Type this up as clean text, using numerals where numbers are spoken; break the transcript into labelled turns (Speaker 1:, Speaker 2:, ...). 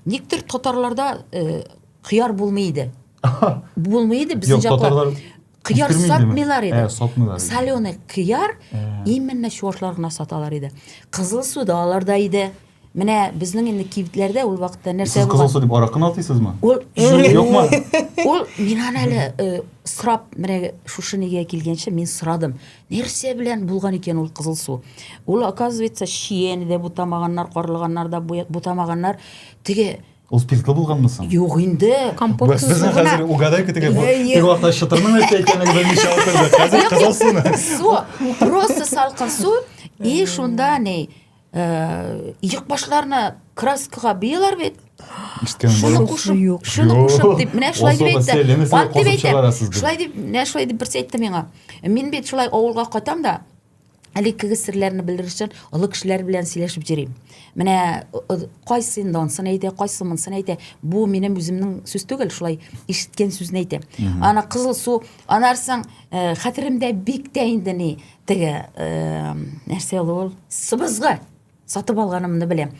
Speaker 1: Нектір татарларда қияр болмайды. Болмайды біздің
Speaker 2: Жоқ, татарлар
Speaker 1: қияр
Speaker 2: пісірмейді ме?
Speaker 1: сатмайлар еді.
Speaker 2: Сатмайлар еді.
Speaker 1: Соленый қияр именно шуашларына саталар еді. Қызыл суды аларда еді. Міне біздің енді кейбітлерде ол вақытта нәрсе
Speaker 2: Сіз қызыл су деп арақын алдыңыз ма?
Speaker 1: Ол
Speaker 2: Жоқ ма?
Speaker 1: Ол мен әлі сұрап, міне шушы неге келгенше мен сұрадым. Нәрсе білен болған екен ол қызыл су. Ол оказывается шиені де бұтамағаннар, қорылғаннар да бұтамағаннар теге
Speaker 2: Ол спиртлі болғанмысың?
Speaker 1: жоқ енді
Speaker 3: Компот
Speaker 2: Біздің қазір угадайка теге бір уақытта шытырның өтті екенін білмейше отырды. Қазір қызыл суны.
Speaker 1: Су, просто салқын су, и шонда не иық башларына краскаға биялар бет. Шуны қушып деп, міне шулай деп айтты. Бант деп айтты. Шулай деп, міне шулай деп бірсе айтты меңа. Мен бет шулай ауылға қайтам да, әлі сірлеріні білдірішін, ұлы кішілер білен сөйлесіп жүрейм. Міне қайсында онсын әйте, қайсымынсын әйте, бұл менің өзімнің сөз түгіл, шулай ешіткен сөзін әйте. Ана қызыл су, анарсың қатырымда бектейінді не, тігі нәрсе ол, сыбызғы сатып алғанымды білем.